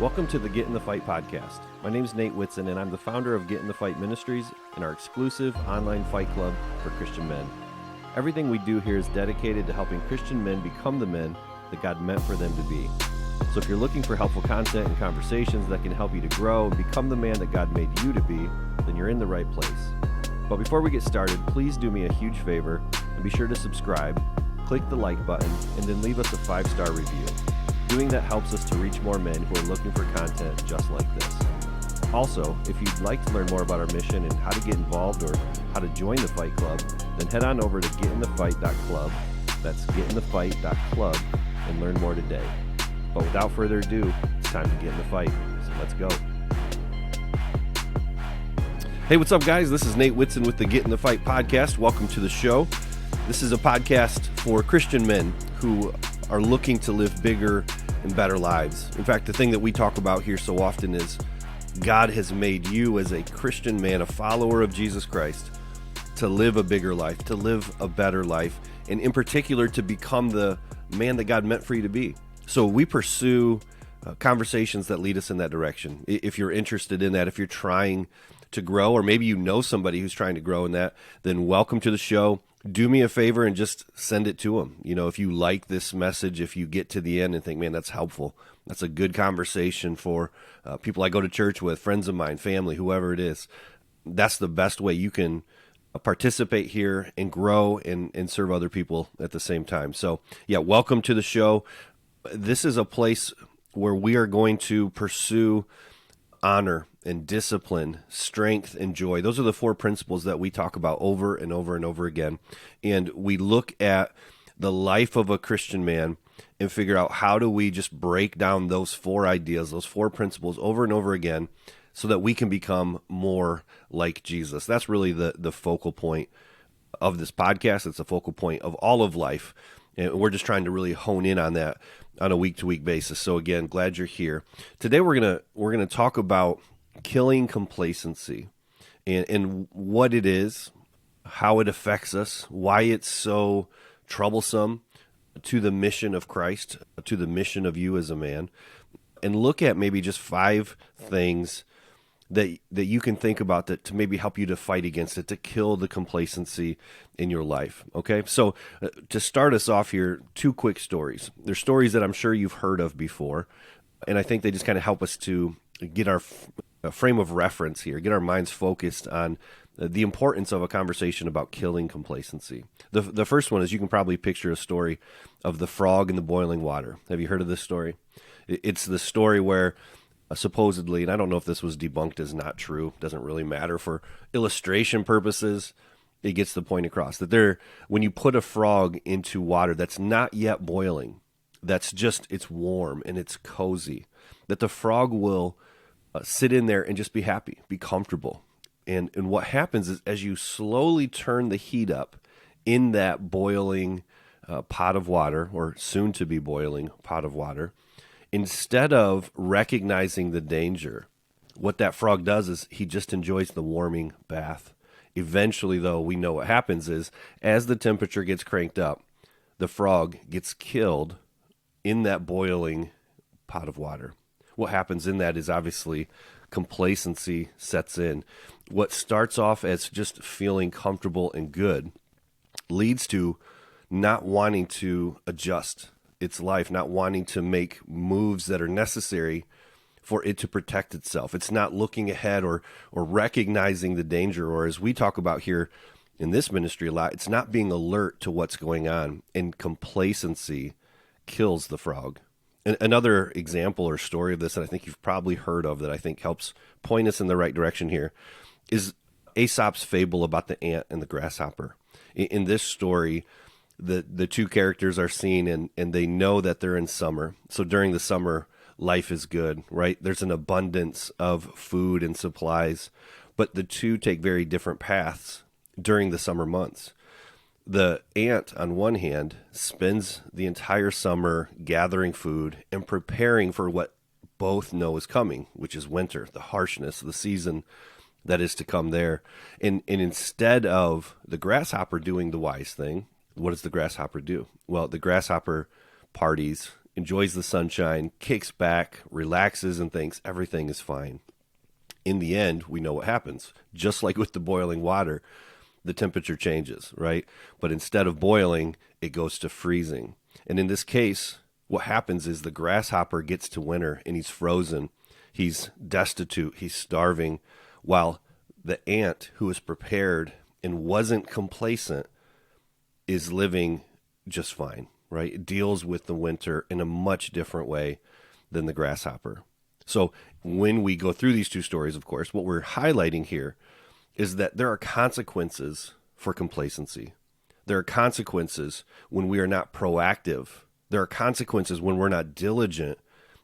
Welcome to the Get in the Fight podcast. My name is Nate Whitson, and I'm the founder of Get in the Fight Ministries and our exclusive online fight club for Christian men. Everything we do here is dedicated to helping Christian men become the men that God meant for them to be. So if you're looking for helpful content and conversations that can help you to grow and become the man that God made you to be, then you're in the right place. But before we get started, please do me a huge favor and be sure to subscribe, click the like button, and then leave us a 5-star review. Doing that helps us to reach more men who are looking for content just like this. Also, if you'd like to learn more about our mission and how to get involved or how to join the Fight Club, then head on over to getinthefight.club. That's getinthefight.club and learn more today. But without further ado, it's time to get in the fight. So let's go. Hey, what's up, guys? This is Nate Whitson with the Get in the Fight podcast. Welcome to the show. This is a podcast for Christian men who are looking to live bigger and better lives. In fact, the thing that we talk about here so often is God has made you as a Christian man, a follower of Jesus Christ, to live a bigger life, to live a better life, and in particular, to become the man that God meant for you to be. So we pursue conversations that lead us in that direction. If you're interested in that, if you're trying to grow, or maybe you know somebody who's trying to grow in that, then welcome to the show. Do me a favor and just send it to them. You know, if you like this message, if you get to the end and think, man, that's helpful, that's a good conversation for people I go to church with, friends of mine, family, whoever it is, that's the best way you can participate here and grow and serve other people at the same time. So, yeah, welcome to the show. This is a place where we are going to pursue honor and discipline, strength and joy. Those are the 4 principles that we talk about over and over and over again. And we look at the life of a Christian man and figure out how do we just break down those 4 ideas, those 4 principles over and over again so that we can become more like Jesus. That's really the focal point of this podcast. It's the focal point of all of life. And we're just trying to really hone in on that on a week-to-week basis. So again, glad you're here. Today we're gonna talk about killing complacency and what it is, how it affects us, why it's so troublesome to the mission of Christ, to the mission of you as a man, and look at maybe just 5 things that you can think about that to maybe help you to fight against it, to kill the complacency in your life. Okay, so to start us off here, 2 quick stories. They're stories that I'm sure you've heard of before, and I think they just kind of help us to get our frame of reference here, get our minds focused on the importance of a conversation about killing complacency. The first one is, you can probably picture a story of the frog in the boiling water. Have you heard of this story? It's the story where supposedly, and I don't know if this was debunked as not true, doesn't really matter, for illustration purposes, it gets the point across that when you put a frog into water that's not yet boiling, it's warm and it's cozy, that the frog will sit in there and just be happy, be comfortable. And what happens is, as you slowly turn the heat up in that boiling pot of water, or soon to be boiling pot of water, instead of recognizing the danger, what that frog does is he just enjoys the warming bath. Eventually, though, we know what happens is, as the temperature gets cranked up, the frog gets killed in that boiling pot of water. What happens in that is, obviously, complacency sets in. What starts off as just feeling comfortable and good leads to not wanting to adjust its life, not wanting to make moves that are necessary for it to protect itself. It's not looking ahead or recognizing the danger, or as we talk about here in this ministry a lot, it's not being alert to what's going on, and complacency kills the frog. Another example or story of this that I think you've probably heard of, that I think helps point us in the right direction here, is Aesop's fable about the ant and the grasshopper. In this story, the 2 characters are seen and they know that they're in summer. So during the summer, life is good, right? There's an abundance of food and supplies, but the 2 take very different paths during the summer months. The ant, on one hand, spends the entire summer gathering food and preparing for what both know is coming, which is winter, the harshness, the season that is to come there. And instead of the grasshopper doing the wise thing, what does the grasshopper do? Well, the grasshopper parties enjoys the sunshine, kicks back, relaxes, and thinks everything is fine. In the end, we know what happens. Just like with the boiling water, the temperature changes, right? But instead of boiling, it goes to freezing. And in this case, what happens is the grasshopper gets to winter and he's frozen. He's destitute. He's starving. While the ant, who is prepared and wasn't complacent, is living just fine, right? It deals with the winter in a much different way than the grasshopper. So when we go through these two stories, of course, what we're highlighting here is that there are consequences for complacency. There are consequences when we are not proactive. There are consequences when we're not diligent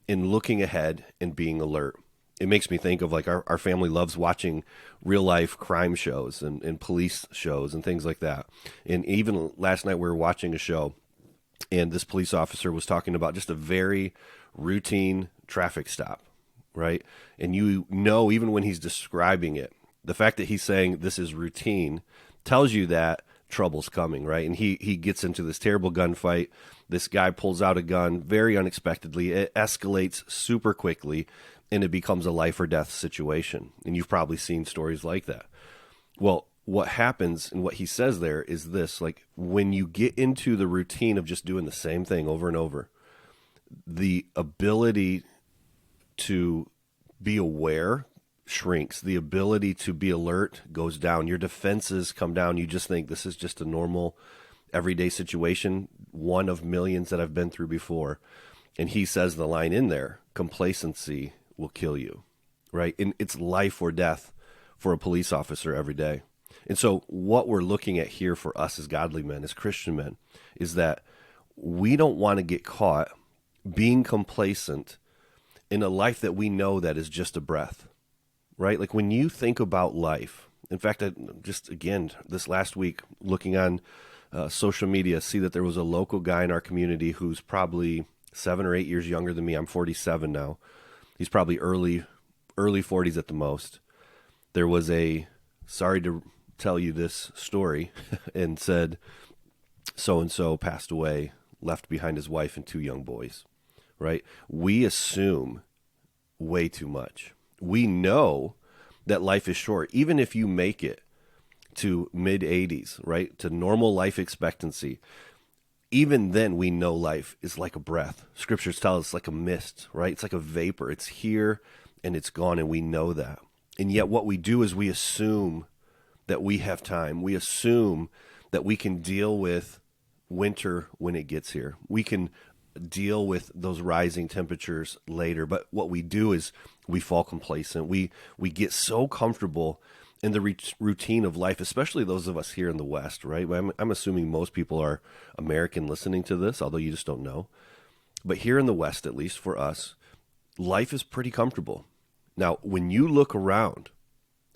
in looking ahead and being alert. It makes me think of like our family loves watching real life crime shows and police shows and things like that. And even last night we were watching a show and this police officer was talking about just a very routine traffic stop, right? And you know, even when he's describing it, the fact that he's saying this is routine tells you that trouble's coming, right? And he gets into this terrible gunfight. This guy pulls out a gun very unexpectedly. It escalates super quickly, and it becomes a life or death situation. And you've probably seen stories like that. Well, what happens and what he says there is this, like when you get into the routine of just doing the same thing over and over, the ability to be aware shrinks. The ability to be alert goes down. Your defenses come down. You just think this is just a normal everyday situation, one of millions that I've been through before. And he says the line in there, complacency will kill you, right? And it's life or death for a police officer every day. And so what we're looking at here for us as godly men, as Christian men, is that we don't want to get caught being complacent in a life that we know that is just a breath, right? Like when you think about life, in fact, I just, again, this last week, looking on social media, see that there was a local guy in our community who's probably 7 or 8 years younger than me. I'm 47 now. He's probably early 40s at the most. There was sorry to tell you this story, and said so-and-so passed away, left behind his wife and 2 young boys, right? We assume way too much. We know that life is short. Even if you make it to mid-80s, right, to normal life expectancy, even then we know life is like a breath. Scriptures tell us like a mist, right? It's like a vapor. It's here and it's gone, and we know that. And yet what we do is we assume that we have time. We assume that we can deal with winter when it gets here. We can deal with those rising temperatures later. But what we do is we fall complacent. We get so comfortable in the routine of life, especially those of us here in the West, right? I'm assuming most people are American listening to this, although you just don't know. But here in the West, at least for us, life is pretty comfortable. Now, when you look around,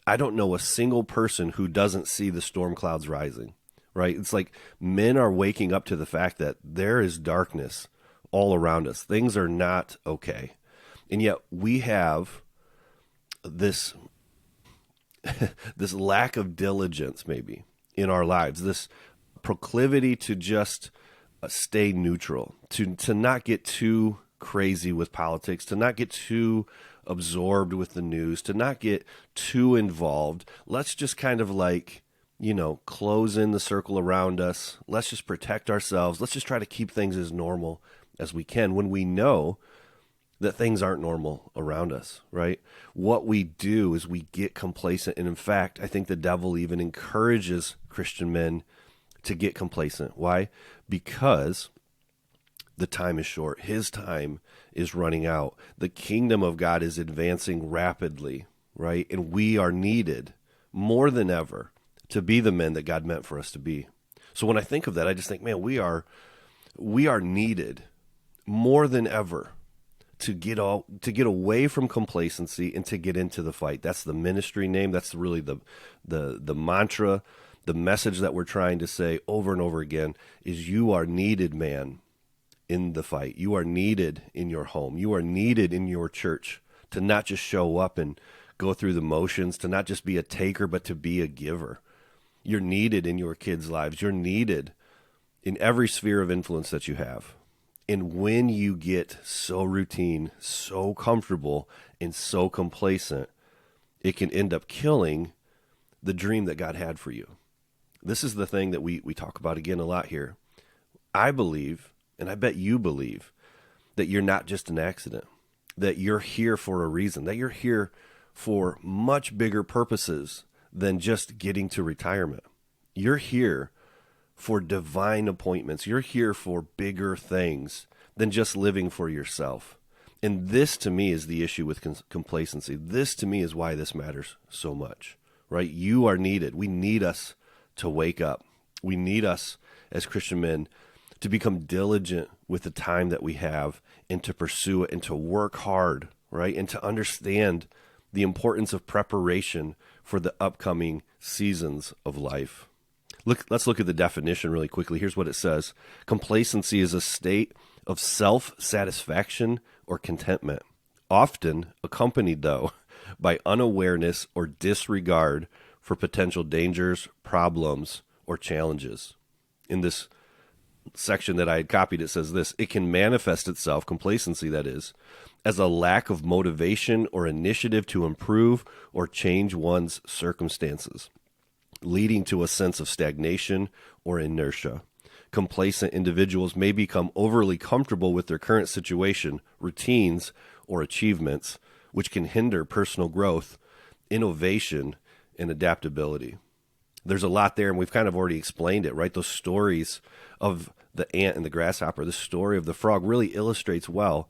I don't know a single person who doesn't see the storm clouds rising, right? It's like men are waking up to the fact that there is darkness all around us. Things are not okay. And yet we have this this lack of diligence maybe in our lives, this proclivity to just stay neutral, to not get too crazy with politics, to not get too absorbed with the news, to not get too involved. Let's just kind of like, close in the circle around us. Let's just protect ourselves. Let's just try to keep things as normal as we can when we know that things aren't normal around us, right? What we do is we get complacent. And in fact, I think the devil even encourages Christian men to get complacent. Why? Because the time is short. His time is running out. The kingdom of God is advancing rapidly, right? And we are needed more than ever to be the men that God meant for us to be. So when I think of that, I just think, man, we are needed more than ever to get away from complacency and to get into the fight. That's the ministry name. That's really the mantra, the message that we're trying to say over and over again is you are needed, man, in the fight. You are needed in your home. You are needed in your church to not just show up and go through the motions, to not just be a taker, but to be a giver. You're needed in your kids' lives. You're needed in every sphere of influence that you have. And when you get so routine, so comfortable, and so complacent, it can end up killing the dream that God had for you. This is the thing that we talk about again a lot here. I believe, and I bet you believe, that you're not just an accident, that you're here for a reason, that you're here for much bigger purposes than just getting to retirement. You're here for divine appointments. You're here for bigger things than just living for yourself. And this, to me, is the issue with complacency. This, to me, is why this matters so much, right? You are needed. We need us to wake up. We need us as Christian men to become diligent with the time that we have and to pursue it and to work hard, right? And to understand the importance of preparation for the upcoming seasons of life. Let's look at the definition really quickly. Here's what it says. Complacency is a state of self-satisfaction or contentment, often accompanied, though, by unawareness or disregard for potential dangers, problems, or challenges. In this section that I had copied, it says this: it can manifest itself, complacency that is, as a lack of motivation or initiative to improve or change one's circumstances, leading to a sense of stagnation or inertia. Complacent individuals may become overly comfortable with their current situation, routines, or achievements, which can hinder personal growth, innovation, and adaptability. There's a lot there, and we've kind of already explained it, right? Those stories of the ant and the grasshopper, the story of the frog really illustrates well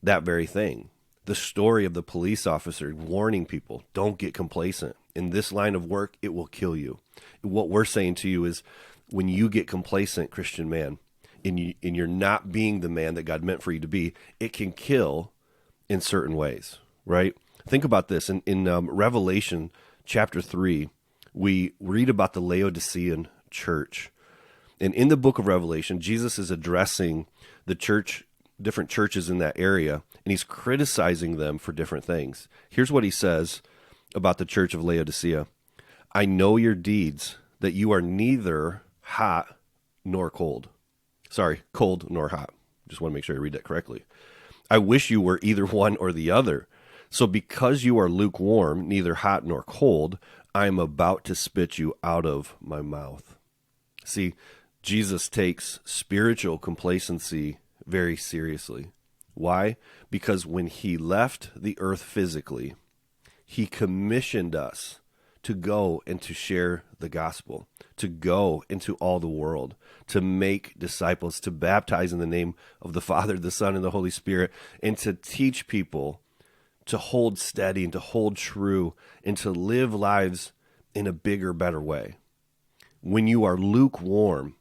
that very thing. The story of the police officer warning people, don't get complacent. In this line of work, it will kill you. What we're saying to you is when you get complacent, Christian man, and you're not being the man that God meant for you to be, it can kill in certain ways, right? Think about this. In Revelation chapter 3, we read about the Laodicean church. And in the book of Revelation, Jesus is addressing the church, different churches in that area, and he's criticizing them for different things. Here's what he says about the church of Laodicea. I know your deeds, that you are neither hot nor cold. Sorry, cold nor hot. Just want to make sure I read that correctly. I wish you were either one or the other. So because you are lukewarm, neither hot nor cold, I am about to spit you out of my mouth. See, Jesus takes spiritual complacency very seriously. Why? Because when he left the earth physically, he commissioned us to go and to share the gospel, to go into all the world, to make disciples, to baptize in the name of the Father, the Son, and the Holy Spirit, and to teach people to hold steady and to hold true and to live lives in a bigger, better way. When you are lukewarm,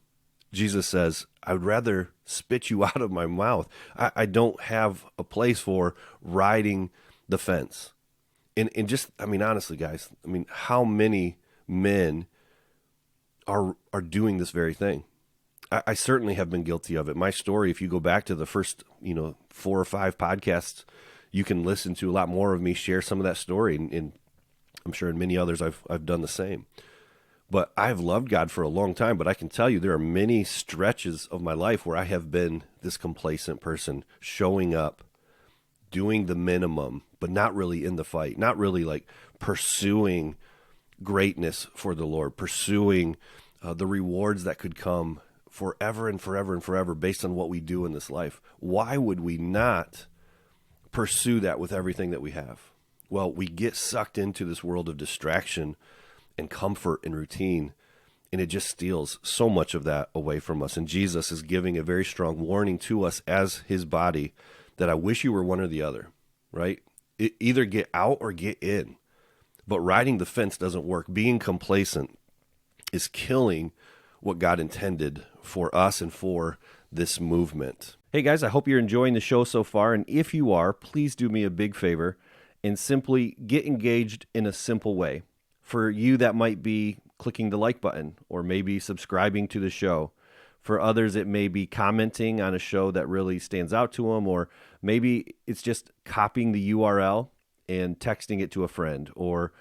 Jesus says, I would rather spit you out of my mouth. I don't have a place for riding the fence. And just, honestly, guys, how many men are doing this very thing? I certainly have been guilty of it. My story, if you go back to the first, 4 or 5 podcasts, you can listen to a lot more of me share some of that story. And I'm sure in many others I've done the same. But I've loved God for a long time, but I can tell you there are many stretches of my life where I have been this complacent person, showing up, doing the minimum, but not really in the fight, not really like pursuing greatness for the Lord, pursuing the rewards that could come forever and forever and forever based on what we do in this life. Why would we not pursue that with everything that we have? Well, we get sucked into this world of distraction and comfort and routine, and it just steals so much of that away from us. And Jesus is giving a very strong warning to us as his body that I wish you were one or the other, right? Either get out or get in. But riding the fence doesn't work. Being complacent is killing what God intended for us and for this movement. Hey guys, I hope you're enjoying the show so far. And if you are, please do me a big favor and simply get engaged in a simple way. For you, that might be clicking the like button or maybe subscribing to the show. For others, it may be commenting on a show that really stands out to them, or maybe it's just copying the URL and texting it to a friend or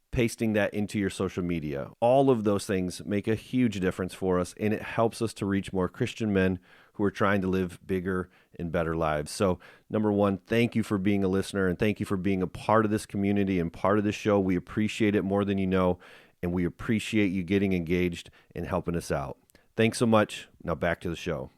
pasting that into your social media. All of those things make a huge difference for us, and it helps us to reach more Christian men who who are trying to live bigger and better lives. So, number one, thank you for being a listener, and thank you for being a part of this community and part of this show. We appreciate it more than you know, and we appreciate you getting engaged and helping us out. Thanks so much. Now back to the show.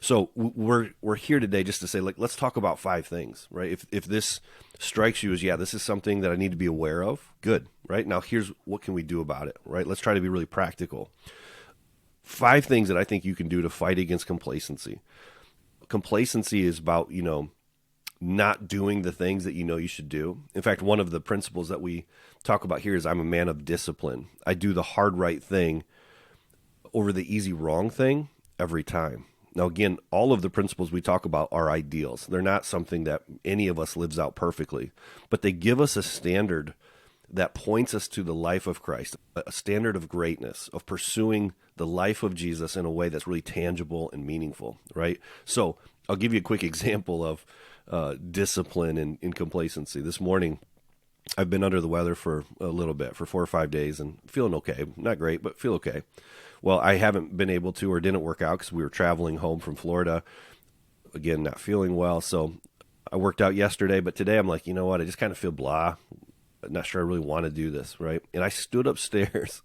So we're here today just to say, like, let's talk about 5 things, right? If this strikes you as, yeah, this is something that I need to be aware of, good, right? Now here's what can we do about it, right? Let's try to be really practical. 5 things that I think you can do to fight against complacency. Complacency is about, not doing the things that you should do. In fact, one of the principles that we talk about here is I'm a man of discipline. I do the hard right thing over the easy wrong thing every time. Now, again, all of the principles we talk about are ideals. They're not something that any of us lives out perfectly, but they give us a standard that points us to the life of Christ, a standard of greatness, of pursuing the life of Jesus in a way that's really tangible and meaningful, right? So I'll give you a quick example of discipline and complacency. This morning, I've been under the weather for a little bit, for 4 or 5 days, and feeling okay. Not great, but feel okay. Well, I haven't been able to, or didn't work out because we were traveling home from Florida. Again, not feeling well. So I worked out yesterday, but today I'm like, you know what? I just kind of feel blah. I'm not sure I really want to do this, right? And I stood upstairs.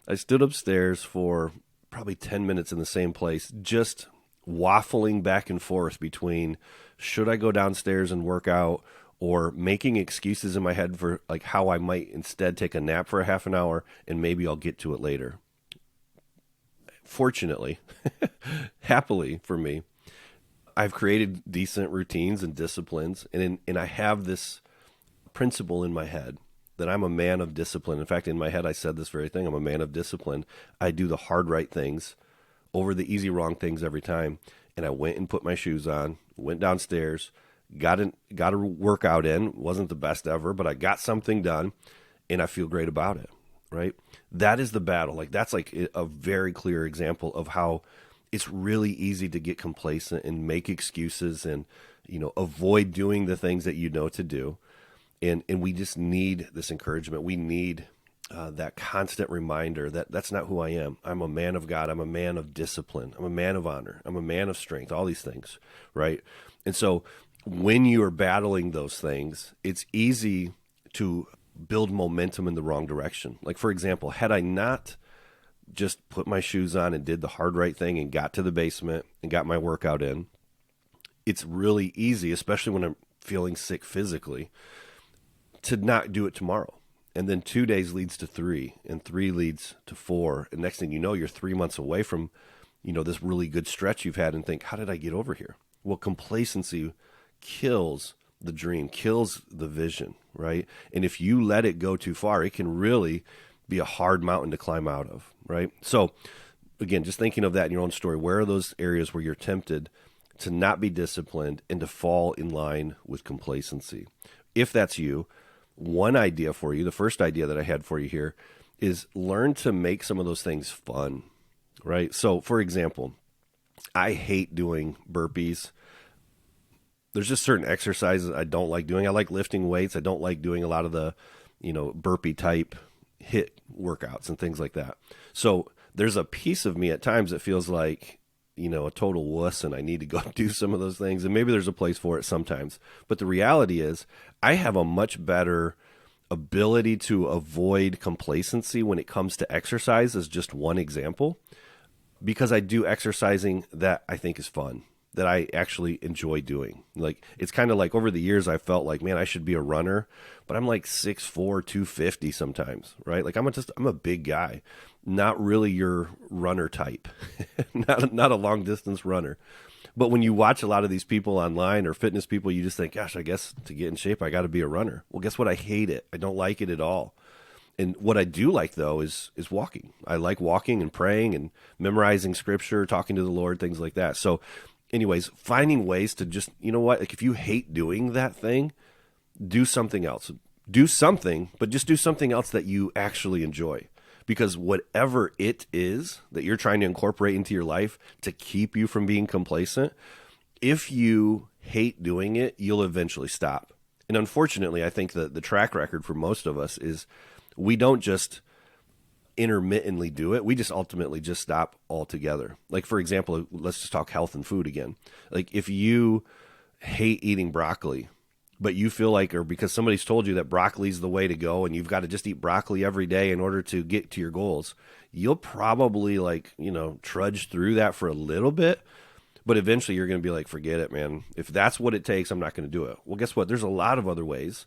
I stood upstairs for probably 10 minutes in the same place, just waffling back and forth between should I go downstairs and work out, or making excuses in my head for like how I might instead take a nap for a half an hour and maybe I'll get to it later. Fortunately, happily for me, I've created decent routines and disciplines, and I have this principle in my head that I'm a man of discipline. In fact, in my head, I said this very thing. I'm a man of discipline. I do the hard right things over the easy wrong things every time. And I went and put my shoes on, went downstairs, got a workout in. Wasn't the best ever, but I got something done, and I feel great about it, right? That is the battle. Like, that's like a very clear example of how it's really easy to get complacent and make excuses and, avoid doing the things that you know to do. And we just need this encouragement. We need that constant reminder that that's not who I am. I'm a man of God. I'm a man of discipline. I'm a man of honor. I'm a man of strength, all these things, right? And so when you are battling those things, it's easy to build momentum in the wrong direction. Like, for example, had I not just put my shoes on and did the hard right thing and got to the basement and got my workout in, it's really easy, especially when I'm feeling sick physically, to not do it tomorrow. And then 2 days leads to 3, and 3 leads to 4. And next thing you know, you're 3 months away from, this really good stretch you've had, and think, how did I get over here? Well, complacency kills the dream, kills the vision, right? And if you let it go too far, it can really be a hard mountain to climb out of, right? So again, just thinking of that in your own story, where are those areas where you're tempted to not be disciplined and to fall in line with complacency? If that's you, one idea for you, the first idea that I had for you here, is learn to make some of those things fun, right? So for example, I hate doing burpees. There's just certain exercises I don't like doing. I like lifting weights. I don't like doing a lot of the, burpee type HIIT workouts and things like that. So there's a piece of me at times that feels like, a total wuss, and I need to go do some of those things. And maybe there's a place for it sometimes. But the reality is I have a much better ability to avoid complacency when it comes to exercise, as just one example, because I do exercising that I think is fun, that I actually enjoy doing. Like, it's kind of like over the years, I felt like, man, I should be a runner, but I'm like 6'4", 250 sometimes, right? Like I'm a big guy, not really your runner type, not a long distance runner. But when you watch a lot of these people online or fitness people, you just think, gosh, I guess to get in shape, I got to be a runner. Well, guess what? I hate it. I don't like it at all. And what I do like, though, is walking. I like walking and praying and memorizing scripture, talking to the Lord, things like that. So anyways, finding ways to just, like if you hate doing that thing, do something else. Do something, but just do something else that you actually enjoy. Because whatever it is that you're trying to incorporate into your life to keep you from being complacent, if you hate doing it, you'll eventually stop. And unfortunately, I think that the track record for most of us is we don't just intermittently do it. We just ultimately just stop altogether. Like, for example, let's just talk health and food again. Like, if you hate eating broccoli, but you feel like, or because somebody's told you that broccoli is the way to go and you've got to just eat broccoli every day in order to get to your goals, you'll probably trudge through that for a little bit, but eventually you're going to be like, forget it, man. If that's what it takes, I'm not going to do it. Well, guess what? There's a lot of other ways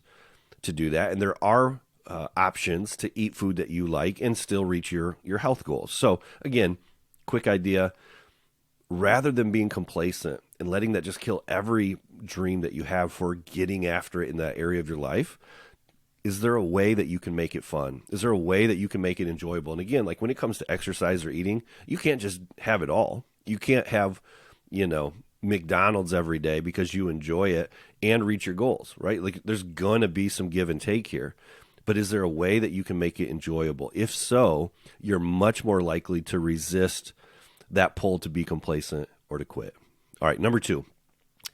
to do that. And there are options to eat food that you like and still reach your health goals. So again, quick idea, rather than being complacent and letting that just kill every dream that you have for getting after it in that area of your life, is there a way that you can make it fun? Is there a way that you can make it enjoyable? And again, like when it comes to exercise or eating, you can't just have it all. You can't have, McDonald's every day because you enjoy it and reach your goals, right? Like there's going to be some give and take here. But is there a way that you can make it enjoyable? If so, you're much more likely to resist that pull to be complacent or to quit. All right, number 2,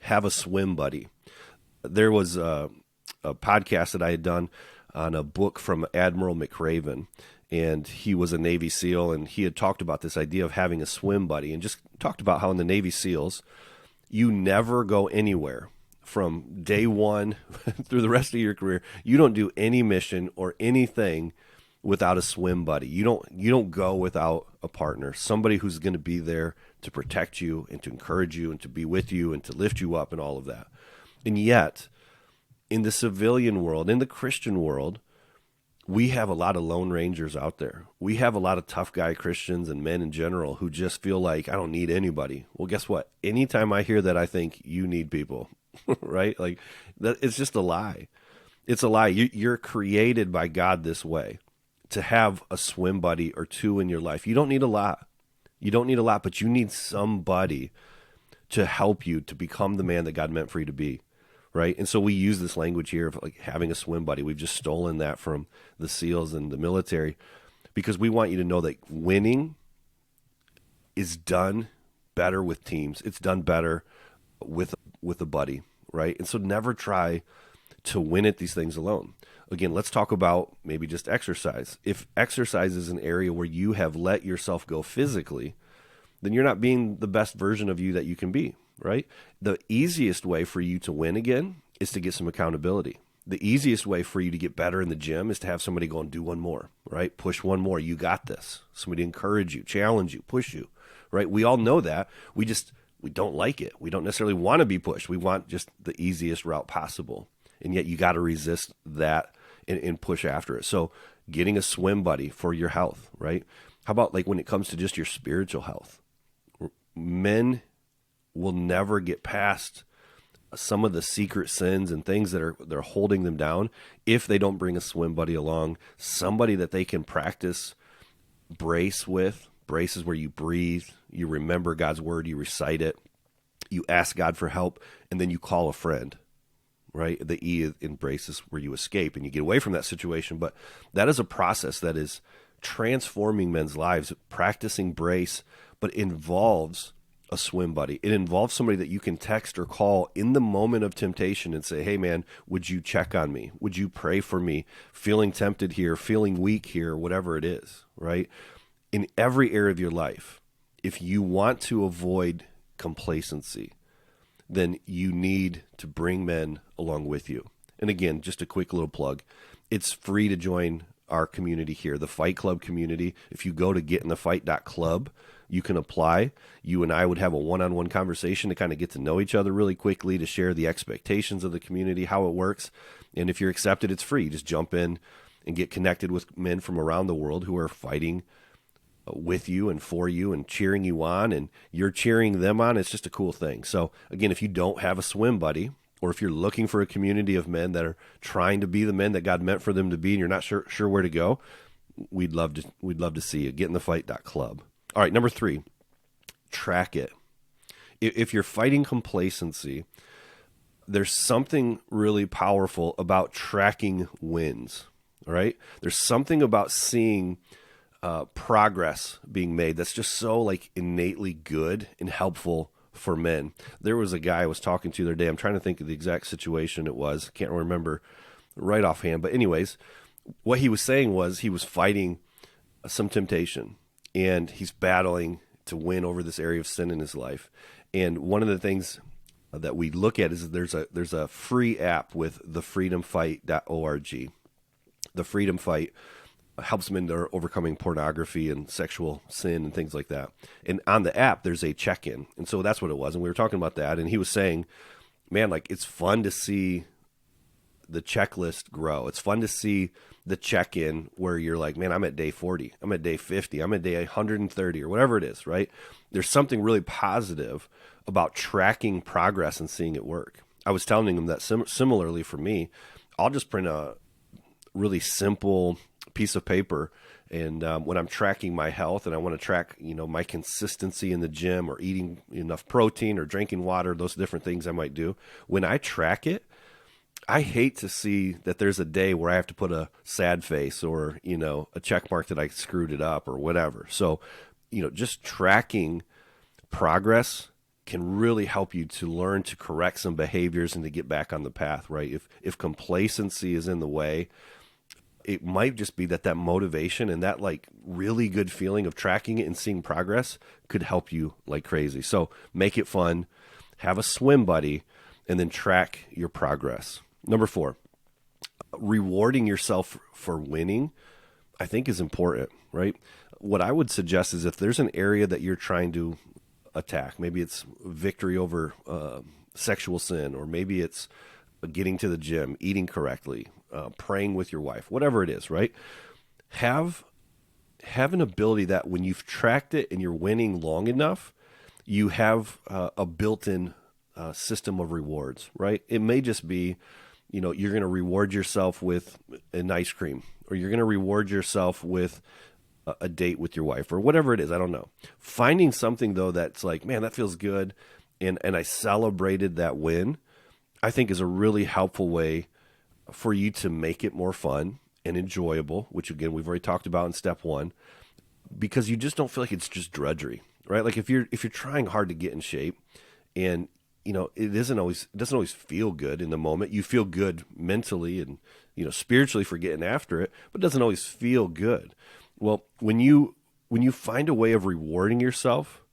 have a swim buddy. There was a podcast that I had done on a book from Admiral McRaven, and he was a Navy SEAL, and he had talked about this idea of having a swim buddy and just talked about how in the Navy SEALs, you never go anywhere from day one through the rest of your career. You don't do any mission or anything without a swim buddy. You don't go without a partner, somebody who's going to be there to protect you and to encourage you and to be with you and to lift you up and all of that. And yet, in the civilian world, in the Christian world, we have a lot of lone rangers out there. We have a lot of tough guy Christians and men in general who just feel like, I don't need anybody. Well, guess what? Anytime I hear that, I think you need people, right? Like that, it's just a lie. It's a lie. You're created by God this way, to have a swim buddy or two in your life. You don't need a lot. You don't need a lot, but you need somebody to help you to become the man that God meant for you to be. Right. And so we use this language here of like having a swim buddy. We've just stolen that from the SEALs and the military because we want you to know that winning is done better with teams. It's done better with a buddy. Right. And so never try to win at these things alone. Again, let's talk about maybe just exercise. If exercise is an area where you have let yourself go physically, then you're not being the best version of you that you can be. Right? The easiest way for you to win again is to get some accountability. The easiest way for you to get better in the gym is to have somebody go and do one more, right? Push one more. You got this. Somebody encourage you, challenge you, push you, right? We all know that. We don't like it. We don't necessarily want to be pushed. We want just the easiest route possible. And yet you got to resist that and push after it. So getting a swim buddy for your health, right? How about like when it comes to just your spiritual health? Men will never get past some of the secret sins and things that they're holding them down if they don't bring a swim buddy along, somebody that they can practice brace with. Brace is where you breathe, you remember God's word, you recite it, you ask God for help, and then you call a friend, right? The E in brace is where you escape and you get away from that situation. But that is a process that is transforming men's lives. Practicing brace, but involves a swim buddy. It involves somebody that you can text or call in the moment of temptation and say, hey man, would you check on me? Would you pray for me? Feeling tempted here, feeling weak here, whatever it is, right? In every area of your life, if you want to avoid complacency, then you need to bring men along with you. And again, just a quick little plug. It's free to join our community here, the Fight Club community. If you go to getinthefight.club, you can apply. You and I would have a one-on-one conversation to kind of get to know each other really quickly, to share the expectations of the community, how it works. And if you're accepted, it's free. Just jump in and get connected with men from around the world who are fighting with you and for you and cheering you on, and you're cheering them on. It's just a cool thing. So again, if you don't have a swim buddy, or if you're looking for a community of men that are trying to be the men that God meant for them to be, and you're not sure where to go, we'd love to see you. Getinthefight.club. All right, number 3, track it. If you're fighting complacency, there's something really powerful about tracking wins. All right, there's something about seeing progress being made that's just so like innately good and helpful for men. There was a guy I was talking to the other day. I'm trying to think of the exact situation it was. Can't remember right offhand. But anyways, what he was saying was he was fighting some temptation, and he's battling to win over this area of sin in his life. And one of the things that we look at is there's a free app with thefreedomfight.org. The Freedom Fight helps them in their overcoming pornography and sexual sin and things like that. And on the app, there's a check-in. And so that's what it was. And we were talking about that. And he was saying, man, like, it's fun to see the checklist grow. It's fun to see the check-in where you're like, man, I'm at day 40. I'm at day 50. I'm at day 130 or whatever it is, right? There's something really positive about tracking progress and seeing it work. I was telling him that similarly for me, I'll just print a really simple piece of paper, and when I'm tracking my health and I want to track, my consistency in the gym or eating enough protein or drinking water, those different things I might do, when I track it, I hate to see that there's a day where I have to put a sad face or, a check mark that I screwed it up or whatever. So, just tracking progress can really help you to learn to correct some behaviors and to get back on the path, right? If complacency is in the way, it might just be that motivation and that like really good feeling of tracking it and seeing progress could help you like crazy. So make it fun, have a swim buddy, and then track your progress. Number 4, rewarding yourself for winning, I think is important, right? What I would suggest is if there's an area that you're trying to attack, maybe it's victory over sexual sin, or maybe it's getting to the gym, eating correctly, praying with your wife, whatever it is, right? Have an ability that when you've tracked it and you're winning long enough, you have a built-in system of rewards, right? It may just be, you're going to reward yourself with an ice cream, or you're going to reward yourself with a date with your wife, or whatever it is. I don't know. Finding something though that's like, man, that feels good, and I celebrated that win, I think is a really helpful way for you to make it more fun and enjoyable, which again, we've already talked about in step 1, because you just don't feel like it's just drudgery, right? Like if you're trying hard to get in shape and, it doesn't always feel good in the moment. You feel good mentally and, spiritually for getting after it, but it doesn't always feel good. Well, when you find a way of rewarding yourself,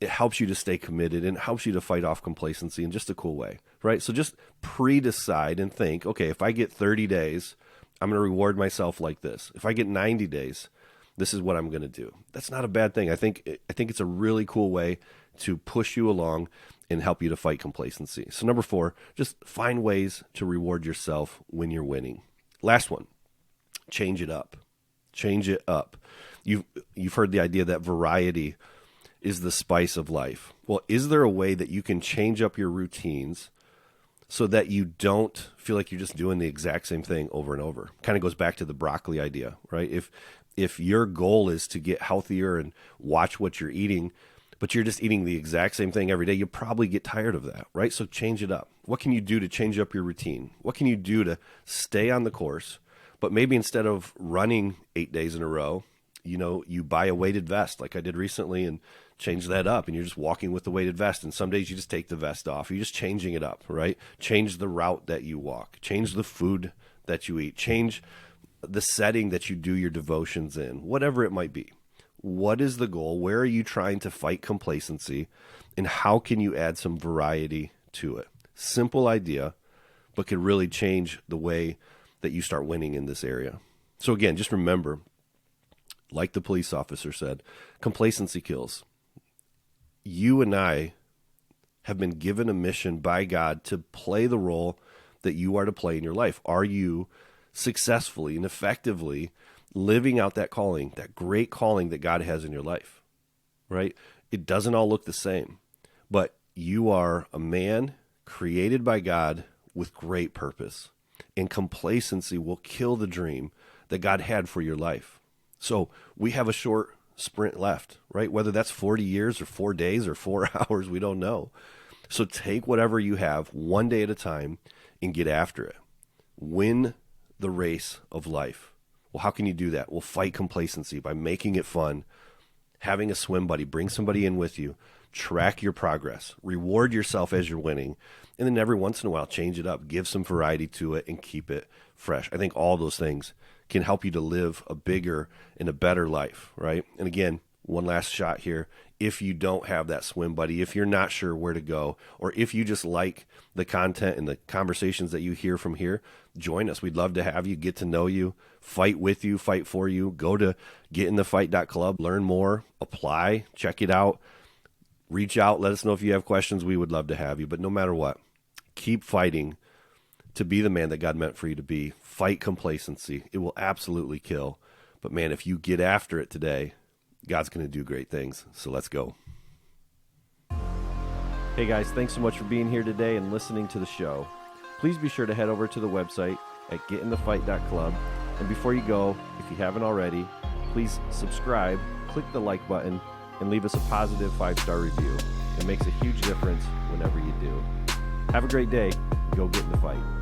it helps you to stay committed and it helps you to fight off complacency in just a cool way, right? So just pre-decide and think, okay, if I get 30 days, I'm going to reward myself like this. If I get 90 days, this is what I'm going to do. That's not a bad thing. I think it's a really cool way to push you along and help you to fight complacency. So number 4, just find ways to reward yourself when you're winning. Last one, change it up. Change it up. You've heard the idea that variety is the spice of life. Well, is there a way that you can change up your routines so that you don't feel like you're just doing the exact same thing over and over? Kind of goes back to the broccoli idea, right? If your goal is to get healthier and watch what you're eating, but you're just eating the exact same thing every day, you'll probably get tired of that, right? So change it up. What can you do to change up your routine? What can you do to stay on the course? But maybe instead of running 8 days in a row, you buy a weighted vest like I did recently and change that up, and you're just walking with the weighted vest. And some days you just take the vest off. You're just changing it up, right? Change the route that you walk. Change the food that you eat. Change the setting that you do your devotions in, whatever it might be. What is the goal? Where are you trying to fight complacency? And how can you add some variety to it? Simple idea, but could really change the way that you start winning in this area. So again, just remember, like the police officer said, complacency kills. You and I have been given a mission by God to play the role that you are to play in your life. Are you successfully and effectively living out that calling, that great calling that God has in your life, right? It doesn't all look the same, but you are a man created by God with great purpose, and complacency will kill the dream that God had for your life. So we have a short sprint left, right? Whether that's 40 years or 4 days or 4 hours, we don't know. So take whatever you have one day at a time and get after it. Win the race of life. Well, how can you do that? Well, fight complacency by making it fun, having a swim buddy, bring somebody in with you, track your progress, reward yourself as you're winning, and then every once in a while change it up, give some variety to it, and keep it fresh. I think all those things can help you to live a bigger and a better life, right? And again, one last shot here. If you don't have that swim buddy, if you're not sure where to go, or if you just like the content and the conversations that you hear from here, join us. We'd love to have you, get to know you, fight with you, fight for you. Go to getinthefight.club, learn more, apply, check it out, reach out, let us know if you have questions. We would love to have you. But no matter what, keep fighting to be the man that God meant for you to be. Fight complacency. It will absolutely kill. But man, if you get after it today, God's going to do great things. So let's go. Hey guys, thanks so much for being here today and listening to the show. Please be sure to head over to the website at getinthefight.club. And before you go, if you haven't already, please subscribe, click the like button, and leave us a positive 5-star review. It makes a huge difference whenever you do. Have a great day. Go get in the fight.